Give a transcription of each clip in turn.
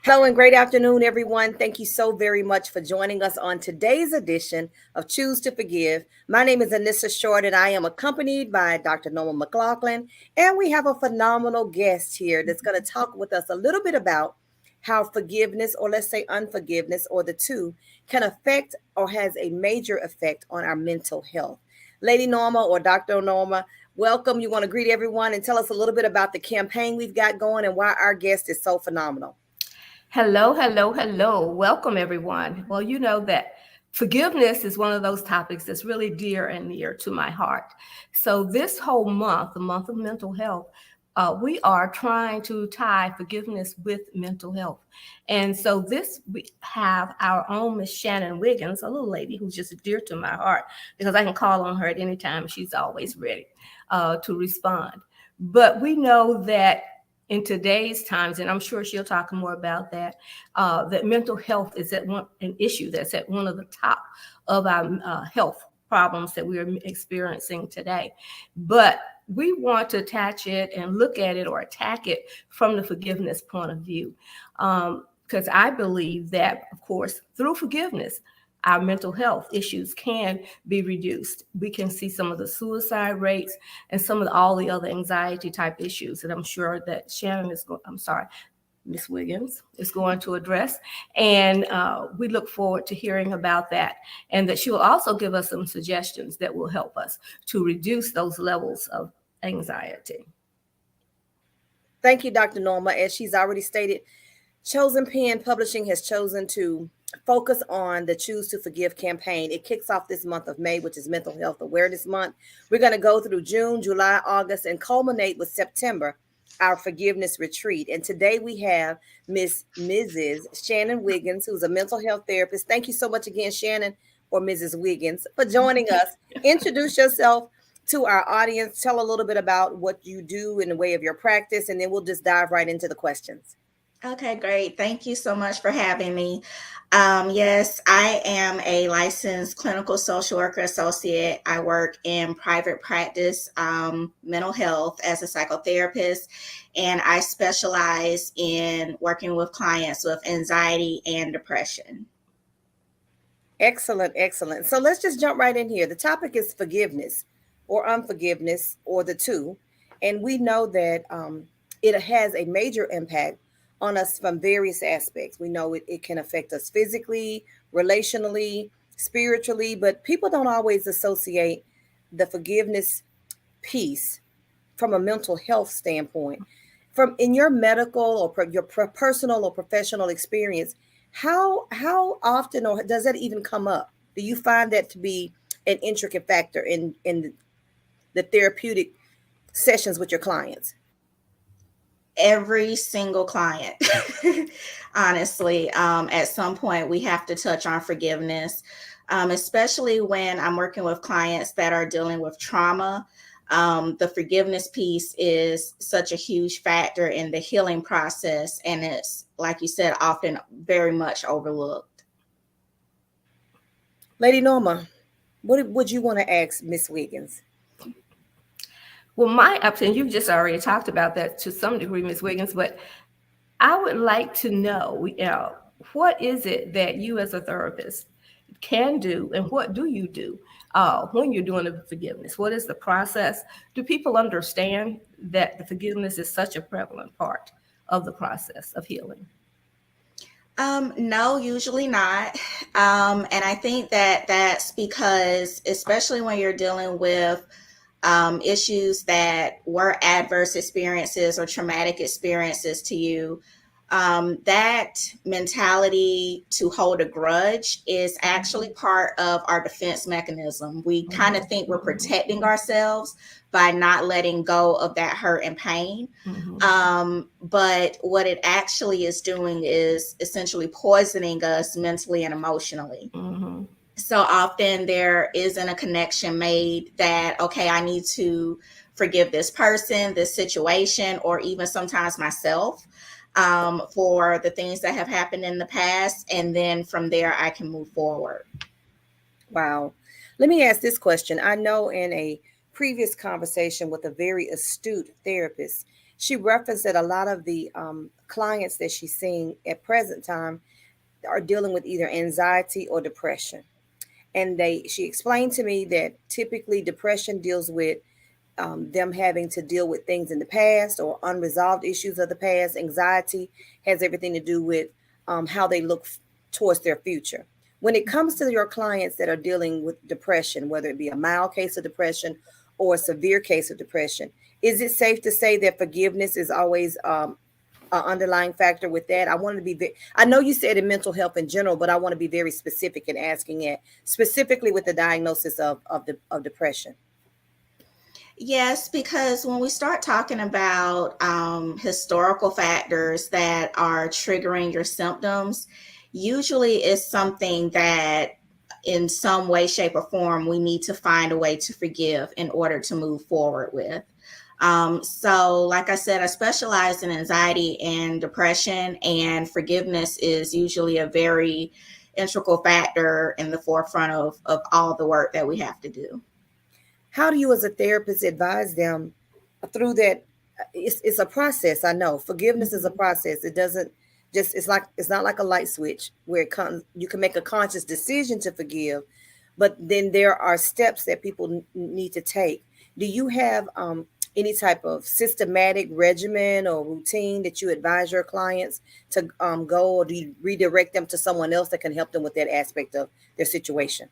Hello and great afternoon, everyone. Thank you so very much for joining us on today's edition of Choose to Forgive. My name is Anissa Short, and I am accompanied by Dr. Norma McLaughlin. And we have a phenomenal guest here that's going to talk with us a little bit about how forgiveness, or let's say unforgiveness, or the two, can affect or has a major effect on our mental health. Lady Norma or Dr. Norma, welcome. You want to greet everyone and tell us a little bit about the campaign we've got going and why our guest is so phenomenal. Hello, hello, hello. Welcome, everyone. Well, you know that forgiveness is one of those topics that's really dear and near to my heart. So, this whole month, the month of mental health, we are trying to tie forgiveness with mental health. And so, this we have our own Miss Shannon Wiggins, a little lady who's just dear to my heart because I can call on her at any time. She's always ready to respond. But we know that in today's times, and I'm sure she'll talk more about that, that mental health is an issue that's at one of the top of our health problems that we are experiencing today. But we want to attach it and look at it or attack it from the forgiveness point of view. Because I believe that, of course, through forgiveness, our mental health issues can be reduced. We can see some of the suicide rates and some of all the other anxiety type issues that I'm sure that Miss Wiggins is going to address. And we look forward to hearing about that. And that she will also give us some suggestions that will help us to reduce those levels of anxiety. Thank you, Dr. Norma. As she's already stated, Chosen Pen Publishing has chosen to focus on the Choose to Forgive campaign. It kicks off this month of May, which is Mental Health Awareness Month. We're going to go through June, July, August, and culminate with September, our forgiveness retreat. And today we have Mrs. Shannon Wiggins, who's a mental health therapist. Thank you so much again, Shannon, or Mrs. Wiggins, for joining us. Introduce yourself to our audience. Tell a little bit about what you do in the way of your practice, and then we'll just dive right into the questions. Okay, great. Thank you so much for having me. Yes, I am a licensed clinical social worker associate. I work in private practice, mental health as a psychotherapist, and I specialize in working with clients with anxiety and depression. Excellent, excellent. So let's just jump right in here. The topic is forgiveness or unforgiveness or the two. And we know that it has a major impact on us from various aspects. We know it can affect us physically, relationally, spiritually, but people don't always associate the forgiveness piece from a mental health standpoint. From in your medical or your personal or professional experience, how often or does that even come up? Do you find that to be an intricate factor in the therapeutic sessions with your clients? Every single client, honestly, at some point we have to touch on forgiveness, especially when I'm working with clients that are dealing with trauma. The forgiveness piece is such a huge factor in the healing process, and it's, like you said, often very much overlooked. Lady Norma, what would you want to ask Miss Wiggins? Well, my opinion, you've just already talked about that to some degree, Ms. Wiggins, but I would like to know, what is it that you as a therapist can do and what do you do when you're doing the forgiveness? What is the process? Do people understand that the forgiveness is such a prevalent part of the process of healing? No, usually not. And I think that that's because, especially when you're dealing with issues that were adverse experiences or traumatic experiences to you, that mentality to hold a grudge is actually part of our defense mechanism. We kind of think we're protecting ourselves by not letting go of that hurt and pain. But what it actually is doing is essentially poisoning us mentally and emotionally. So often there isn't a connection made that, okay, I need to forgive this person, this situation, or even sometimes myself for the things that have happened in the past. And then from there, I can move forward. Wow. Let me ask this question. I know in a previous conversation with a very astute therapist she referenced that a lot of the clients that she's seeing at present time are dealing with either anxiety or depression. And she explained to me that typically depression deals with them having to deal with things in the past or unresolved issues of the past. Anxiety has everything to do with how they look towards their future. When it comes to your clients that are dealing with depression, whether it be a mild case of depression or a severe case of depression, is it safe to say that forgiveness is always an underlying factor with that? I wanted to be I know you said in mental health in general, but I want to be very specific in asking it specifically with the diagnosis of depression. Yes, because when we start talking about historical factors that are triggering your symptoms, usually it's something that in some way, shape, or form, we need to find a way to forgive in order to move forward with. So, like I said, I specialize in anxiety and depression, and forgiveness is usually a very integral factor in the forefront of all the work that we have to do. How do you as a therapist advise them through that? It's a process. I know forgiveness is a process. It doesn't just, it's not like a light switch where it comes, you can make a conscious decision to forgive, but then there are steps that people need to take. Do you have any type of systematic regimen or routine that you advise your clients to go, or do you redirect them to someone else that can help them with that aspect of their situation?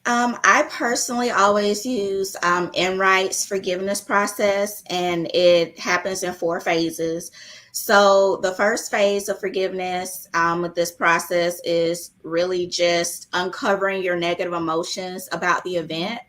I personally always use Enright's forgiveness process, and it happens in 4 phases. So, the first phase of forgiveness with this process is really just uncovering your negative emotions about the event.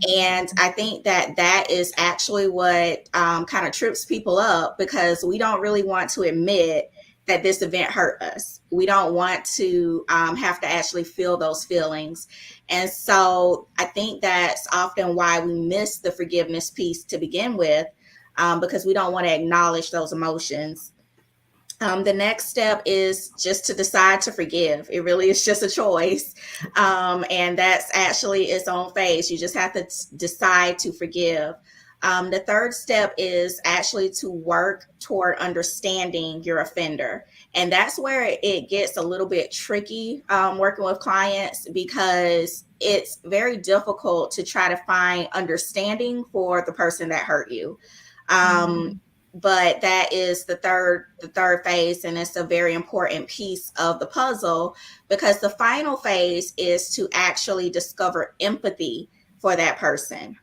And I think that that is actually what kind of trips people up, because we don't really want to admit that this event hurt us. We don't want to have to actually feel those feelings. And so I think that's often why we miss the forgiveness piece to begin with, because we don't want to acknowledge those emotions. The next step is just to decide to forgive. It really is just a choice. And that's actually its own phase. You just have to decide to forgive. The third step is actually to work toward understanding your offender. And that's where it gets a little bit tricky working with clients, because it's very difficult to try to find understanding for the person that hurt you. But that is the third phase, and it's a very important piece of the puzzle, because the final phase is to actually discover empathy for that person.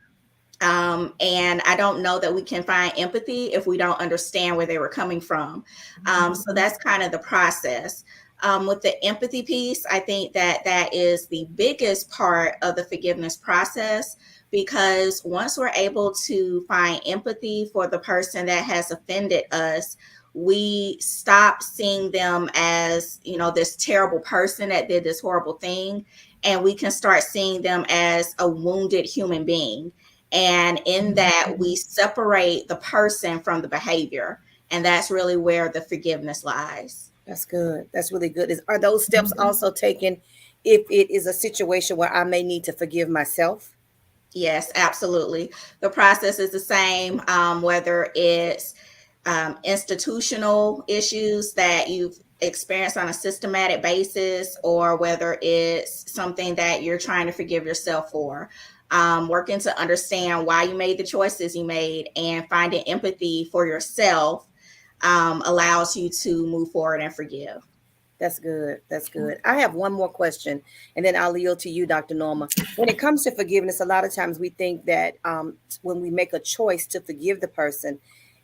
And I don't know that we can find empathy if we don't understand where they were coming from. So that's kind of the process. With the empathy piece, I think that that is the biggest part of the forgiveness process, because once we're able to find empathy for the person that has offended us, we stop seeing them as, this terrible person that did this horrible thing, and we can start seeing them as a wounded human being. And in that, we separate the person from the behavior. And that's really where the forgiveness lies. That's good. That's really good. Are those steps also taken if it is a situation where I may need to forgive myself? Yes, absolutely. The process is the same, whether it's institutional issues that you've experienced on a systematic basis, or whether it's something that you're trying to forgive yourself for. Working to understand why you made the choices you made and finding empathy for yourself allows you to move forward and forgive. That's good. That's good. I have one more question, and then I'll yield to you, Dr. Norma. When it comes to forgiveness, a lot of times we think that when we make a choice to forgive the person,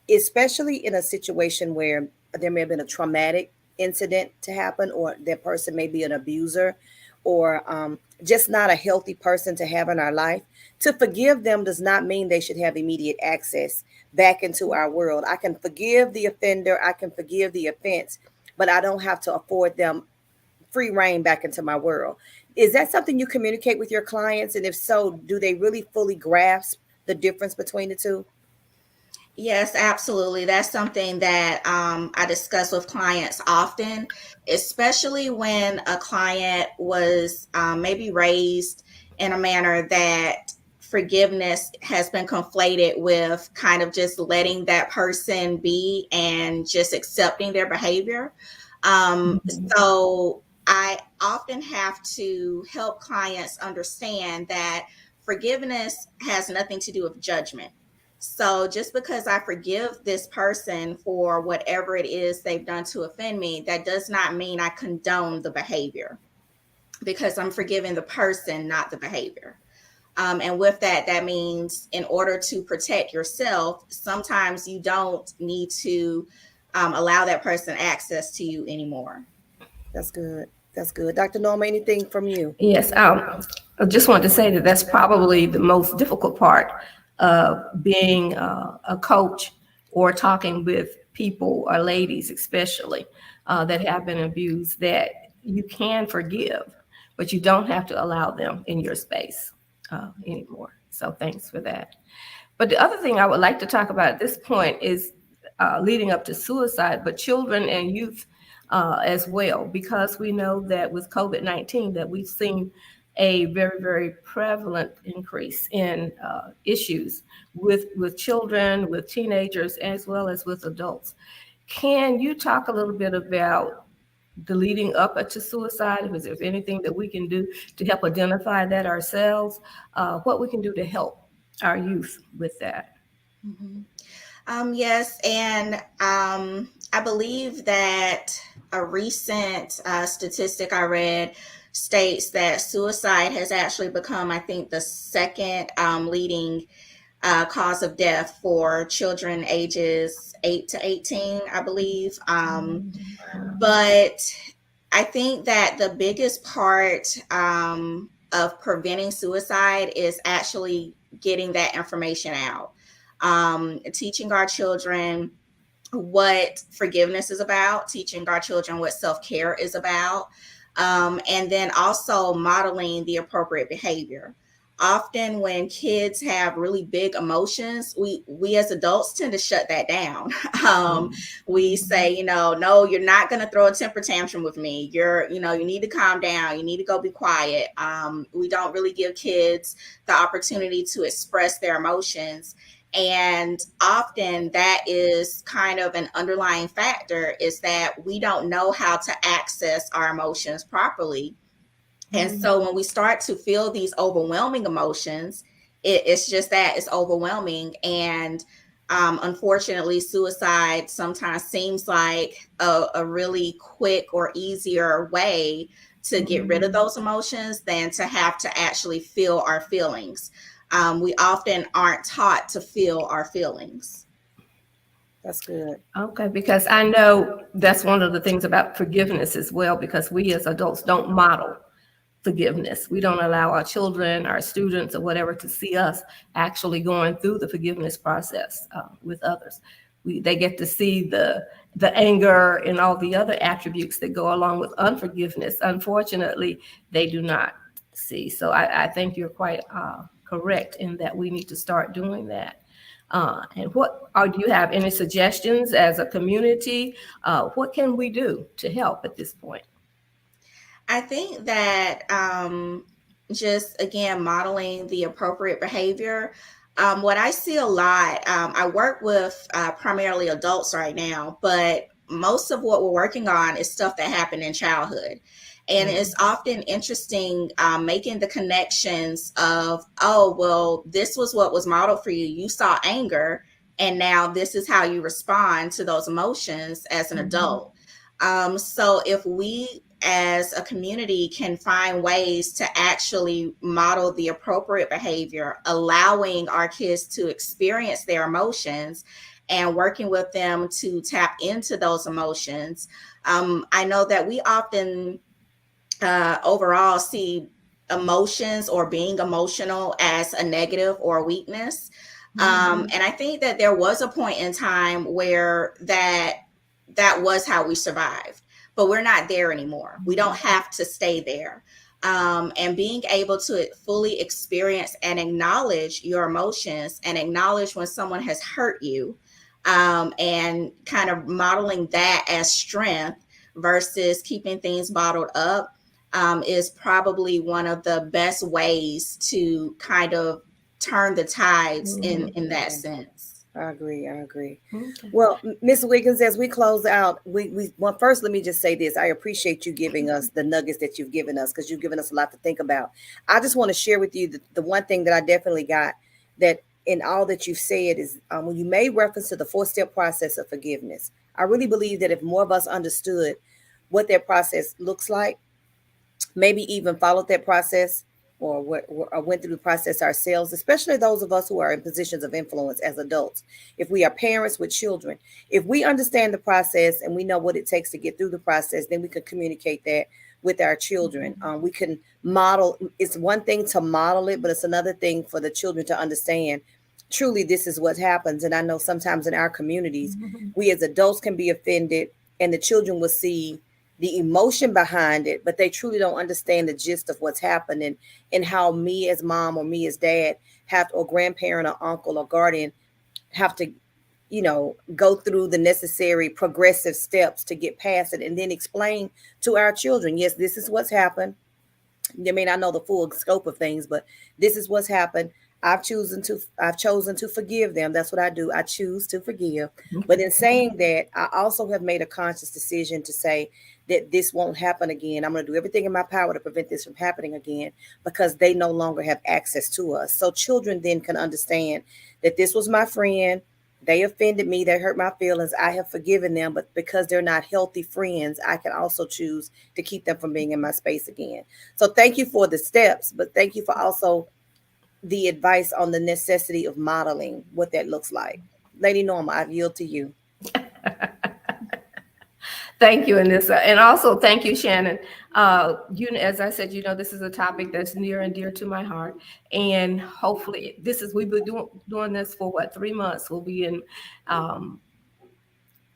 especially in a situation where there may have been a traumatic incident to happen, or that person may be an abuser, or just not a healthy person to have in our life, to forgive them does not mean they should have immediate access back into our world. I can forgive the offender, I can forgive the offense, but I don't have to afford them free reign back into my world. Is that something you communicate with your clients? And if so, do they really fully grasp the difference between the two? Yes, absolutely. That's something that I discuss with clients often, especially when a client was maybe raised in a manner that forgiveness has been conflated with kind of just letting that person be and just accepting their behavior. So I often have to help clients understand that forgiveness has nothing to do with judgment. So just because I forgive this person for whatever it is they've done to offend me, that does not mean I condone the behavior, because I'm forgiving the person, not the behavior. And with that, that means in order to protect yourself, sometimes you don't need to allow that person access to you anymore. That's good. That's good. Dr. Norma, anything from you? Yes, I just wanted to say that that's probably the most difficult part of being a coach or talking with people or ladies, especially that have been abused, that you can forgive, but you don't have to allow them in your space anymore. So thanks for that. But the other thing I would like to talk about at this point is leading up to suicide, but children and youth as well, because we know that with COVID-19 that we've seen a very, very prevalent increase in issues with children, with teenagers, as well as with adults. Can you talk a little bit about the leading up to suicide? Is there anything that we can do to help identify that ourselves? What we can do to help our youth with that? Mm-hmm. Yes, and I believe that a recent statistic I read states that suicide has actually become, I think, the second leading cause of death for children ages 8 to 18, I believe. But I think that the biggest part of preventing suicide is actually getting that information out. Teaching our children what forgiveness is about, teaching our children what self-care is about, and then also modeling the appropriate behavior. Often when kids have really big emotions, we as adults tend to shut that down. We say, no, you're not going to throw a temper tantrum with me. You need to calm down. You need to go be quiet. We don't really give kids the opportunity to express their emotions. And often that is kind of an underlying factor, is that we don't know how to access our emotions properly. And so when we start to feel these overwhelming emotions, it's just that it's overwhelming. And unfortunately, suicide sometimes seems like a really quick or easier way to get rid of those emotions than to have to actually feel our feelings. We often aren't taught to feel our feelings. That's good. Okay, because I know that's one of the things about forgiveness as well, because we as adults don't model forgiveness. We don't allow our children, our students, or whatever to see us actually going through the forgiveness process with others. They get to see the anger and all the other attributes that go along with unforgiveness. Unfortunately, they do not see. So I think you're quite correct in that we need to start doing that. And do you have any suggestions as a community? What can we do to help at this point? I think that just, again, modeling the appropriate behavior. What I see a lot, I work with primarily adults right now, but most of what we're working on is stuff that happened in childhood. And it's often interesting making the connections of, oh, well, this was what was modeled for you. You saw anger, and now this is how you respond to those emotions as an adult. So if we as a community can find ways to actually model the appropriate behavior, allowing our kids to experience their emotions and working with them to tap into those emotions. I know that we often overall see emotions or being emotional as a negative or a weakness. And I think that there was a point in time where that was how we survived, but we're not there anymore. We don't have to stay there. And being able to fully experience and acknowledge your emotions and acknowledge when someone has hurt you, and kind of modeling that as strength versus keeping things bottled up, is probably one of the best ways to kind of turn the tides in that Okay. sense. I agree. I agree. Okay. Well, Miss Wiggins, as we close out, well, first let me just say this. I appreciate you giving us the nuggets that you've given us because you've given us a lot to think about. I just want to share with you the one thing that I definitely got that in all that you've said is when you made reference to the 4-step process of forgiveness. I really believe that if more of us understood what that process looks like, maybe even followed that process or went through the process ourselves, especially those of us who are in positions of influence as adults. If we are parents with children, if we understand the process and we know what it takes to get through the process, then we can communicate that with our children. We can model. It's one thing to model it, but it's another thing for the children to understand. Truly, this is what happens. And I know sometimes in our communities, we as adults can be offended, and the children will see the emotion behind it, but they truly don't understand the gist of what's happening and how me as mom or me as dad have to, or grandparent or uncle or guardian have to, go through the necessary progressive steps to get past it and then explain to our children, yes, this is what's happened. You may not know the full scope of things, but this is what's happened. I've chosen to forgive them. That's what I do. I choose to forgive. But in saying that, I also have made a conscious decision to say that this won't happen again. I'm going to do everything in my power to prevent this from happening again because they no longer have access to us. So children then can understand that this was my friend. They offended me. They hurt my feelings. I have forgiven them. But because they're not healthy friends, I can also choose to keep them from being in my space again. So thank you for the steps, but thank you for also the advice on the necessity of modeling what that looks like. Lady Norma, I yield to you. Thank you, Anissa. And also thank you, Shannon. As I said, this is a topic that's near and dear to my heart. And hopefully we've been doing this for 3 months. We'll be in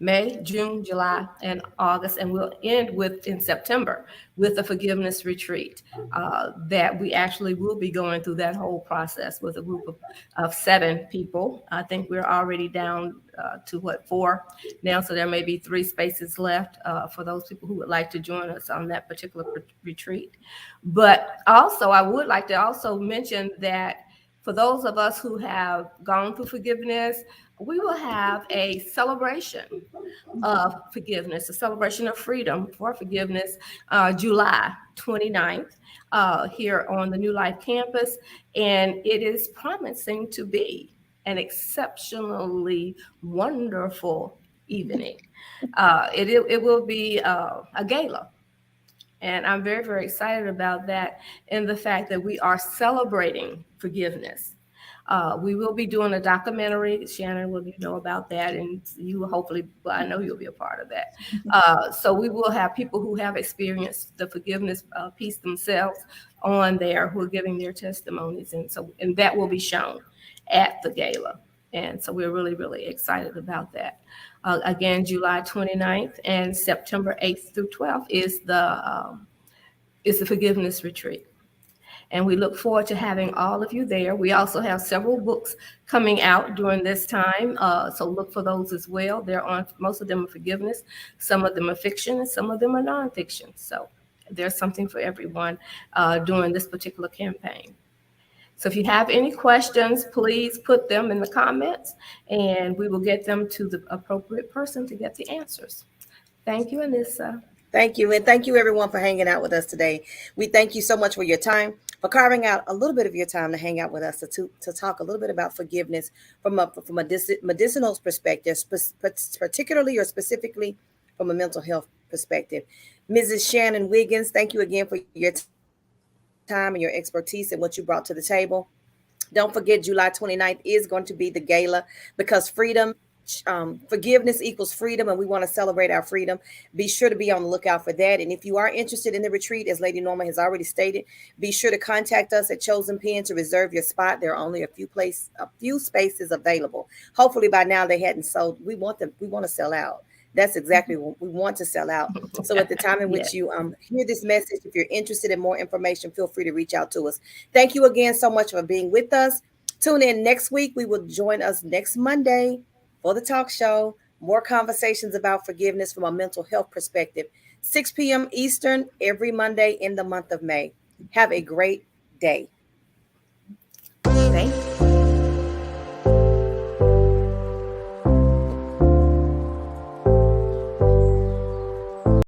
May, June, July, and August, and we'll end in September with a forgiveness retreat that we actually will be going through that whole process with a group of 7 people. I think we're already down to 4 now, so there may be 3 spaces left for those people who would like to join us on that particular retreat. But also, I would like to also mention that for those of us who have gone through forgiveness, we will have a celebration of forgiveness, a celebration of freedom for forgiveness, July 29th, here on the New Life campus. And it is promising to be an exceptionally wonderful evening. It will be a gala. And I'm very, very excited about that and the fact that we are celebrating forgiveness. We will be doing a documentary. Shannon will know about that, and you will hopefully, well, I know you'll be a part of that. So we will have people who have experienced the forgiveness piece themselves on there who are giving their testimonies, and that will be shown at the gala. And so we're really, really excited about that. Again, July 29th and September 8th through 12th is the forgiveness retreat. And we look forward to having all of you there. We also have several books coming out during this time, so look for those as well. Most of them are forgiveness, some of them are fiction, and some of them are nonfiction. So there's something for everyone during this particular campaign. So if you have any questions, please put them in the comments, and we will get them to the appropriate person to get the answers. Thank you, Anissa. Thank you. And thank you, everyone, for hanging out with us today. We thank you so much for your time, for carving out a little bit of your time to hang out with us, to talk a little bit about forgiveness from a medicinal perspective, particularly or specifically from a mental health perspective. Mrs. Shannon Wiggins, thank you again for your time and your expertise and what you brought to the table. Don't forget, July 29th is going to be the gala because forgiveness equals freedom, and we want to celebrate our freedom. Be sure to be on the lookout for that. And if you are interested in the retreat, as Lady Norma has already stated, be sure to contact us at Chosen Pen to reserve your spot. There are only a few spaces available. Hopefully by now they hadn't sold. We want to sell out. That's exactly what we want to sell out. So at the time in which you hear this message, if you're interested in more information, feel free to reach out to us. Thank you again so much for being with us. Tune in next week. We will join us next Monday for the talk show. More conversations about forgiveness from a mental health perspective. 6 p.m. Eastern every Monday in the month of May. Have a great day.